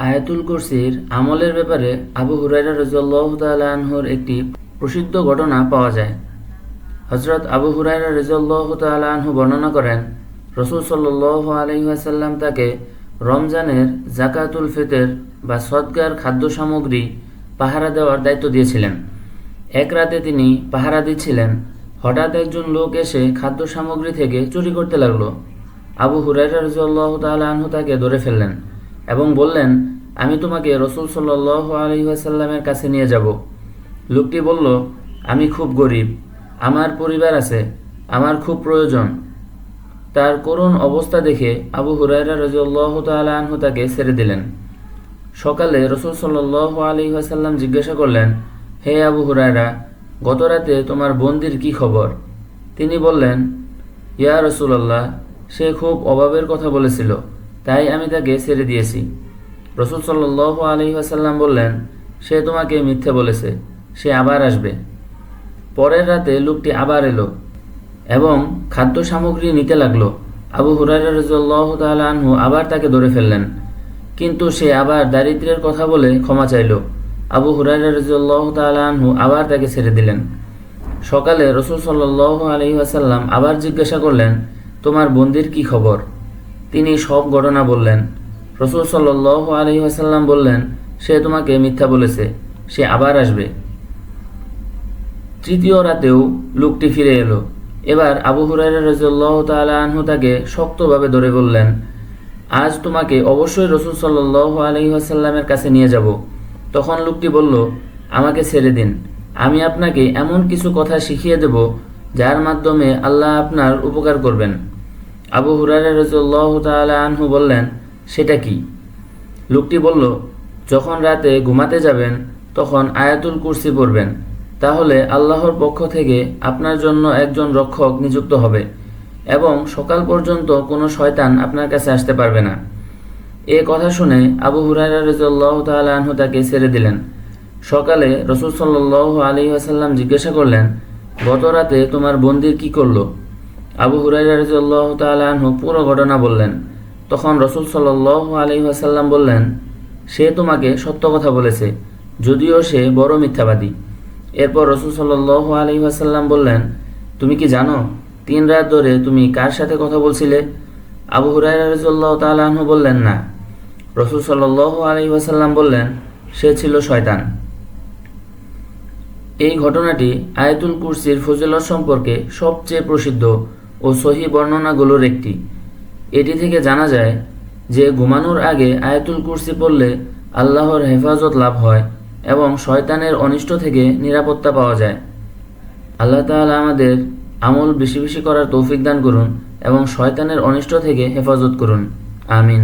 আয়াতুল কুরসির আমলের ব্যাপারে আবু হুরায়রা রাদিয়াল্লাহু তাআলা আনহুর একটি প্রসিদ্ধ ঘটনা পাওয়া যায়। হযরত আবু হুরায়রা রাদিয়াল্লাহু তাআলা আনহু বর্ণনা করেন, রাসূল সাল্লাল্লাহু আলাইহি ওয়াসাল্লাম তাকে রমজানের যাকাতুল ফিতর বা সদকার খাদ্য সামগ্রী পাহারা দেওয়ার দায়িত্ব দিয়েছিলেন। এক রাতে তিনি পাহারা দিচ্ছিলেন, হঠাৎ একজন লোক এসে খাদ্য সামগ্রী থেকে চুরি করতে লাগলো। আবু হুরায়রা রাদিয়াল্লাহু তাআলা আনহু তাকে ধরে ফেললেন এবং বললেন, আমি তোমাকে রাসূল সাল্লাল্লাহু আলাইহি ওয়াসাল্লামের কাছে নিয়ে যাব। লোকটি বলল, আমি খুব গরিব, আমার পরিবার আছে, আমার খুব প্রয়োজন। তার করুণ অবস্থা দেখে আবু হুরায়রা রাদিয়াল্লাহু তাআলা আনহু তাকে ছেড়ে দিলেন। সকালে রাসূল সাল্লাল্লাহু আলাইহি ওয়াসাল্লাম জিজ্ঞাসা করলেন, হে আবু হুরায়রা, গত রাতে তোমার বন্দির কি খবর? তিনি বললেন, ইয়া রাসূলুল্লাহ, সে খুব অভাবের কথা বলেছিল, তাই আমি তাকে ছেড়ে দিয়েছি। রাসূল সাল্লাল্লাহু আলাইহি ওয়াসাল্লাম বললেন, সে তোমাকে মিথ্যে বলেছে, সে আবার আসবে। পরের রাতে লোকটি আবার এলো এবং খাদ্য সামগ্রী নিতে লাগলো। আবু হুরায়রা রাদিয়াল্লাহু তাআলা আনহু আবার তাকে ধরে ফেললেন, কিন্তু সে আবার দারিদ্র্যের কথা বলে ক্ষমা চাইল। আবু হুরায়রা রাদিয়াল্লাহু তাআলা আনহু আবার তাকে ছেড়ে দিলেন। সকালে রাসূল সাল্লাল্লাহু আলাইহি ওয়াসাল্লাম আবার জিজ্ঞাসা করলেন, তোমার বন্দির কি খবর? তিনি সব ঘটনা বললেন। রাসূল সাল্লাল্লাহু আলাইহি ওয়াসাল্লাম বললেন, সে তোমাকে মিথ্যা বলেছে, সে আবার আসবে। তৃতীয় রাতেও লোকটি ফিরে এলো। এবার আবু হুরায়রা রাদিয়াল্লাহু তাআলা আনহু তাকে শক্তভাবে ধরে বললেন, আজ তোমাকে অবশ্যই রাসূল সাল্লাল্লাহু আলাইহি ওয়াসাল্লামের কাছে নিয়ে যাব। তখন লোকটি বলল, আমাকে ছেড়ে দিন, আমি আপনাকে এমন কিছু কথা শিখিয়ে দেব যার মাধ্যমে আল্লাহ আপনার উপকার করবেন। আবু হুরায়রা রাদিয়াল্লাহু তাআলা আনহু বললেন, সেটা কি? লোকটি বলল, যখন রাতে ঘুমাতে যাবেন তখন আয়াতুল কুরসি পড়বেন, তাহলে আল্লাহর পক্ষ থেকে আপনার জন্য একজন রক্ষক নিযুক্ত হবে এবং সকাল পর্যন্ত কোনো শয়তান আপনার কাছে আসতে পারবে না। এ কথা শুনে আবু হুরায়রা রাদিয়াল্লাহু তাআলা আনহু তাকে ছেড়ে দিলেন। সকালে রাসূল সাল্লাল্লাহু আলাইহি ওয়াসাল্লাম জিজ্ঞাসা করলেন, গত রাতে তোমার বন্দির কি করলো? আবু হুরায়রা রাদিয়াল্লাহু তাআলা আনহু পুরো ঘটনা বললেন। তখন রাসূল সাল্লাল্লাহু আলাইহি ওয়াসাল্লাম বললেন, সে তোমাকে সত্য কথা বলেছে, যদিও সে বড় মিথ্যাবাদী। এরপর রাসূল সাল্লাল্লাহু আলাইহি ওয়াসাল্লাম বললেন, তুমি কি জানো 3 রাত ধরে তুমি কার সাথে কথা বলছিলে? আবু হুরায়রা রাদিয়াল্লাহু তাআলা আনহু বললেন, না। রাসূল সাল্লাল্লাহু আলাইহি ওয়াসাল্লাম বললেন, সে ছিল শয়তান। এই ঘটনাটি আয়াতুল কুরসির ফজিলত সম্পর্কে সবচেয়ে প্রসিদ্ধ ও সহিহ বর্ণনাগুলোর একটি। এটি থেকে জানা যায় যে ঘুমানোর আগে আয়াতুল কুরসি পড়লে আল্লাহর হেফাজত লাভ হয় এবং শয়তানের অনিষ্ট থেকে নিরাপত্তা পাওয়া যায়। আল্লাহ তাআলা আমাদের আমল বেশি বেশি করার তৌফিক দান করুন এবং শয়তানের অনিষ্ট থেকে হেফাজত করুন। আমিন।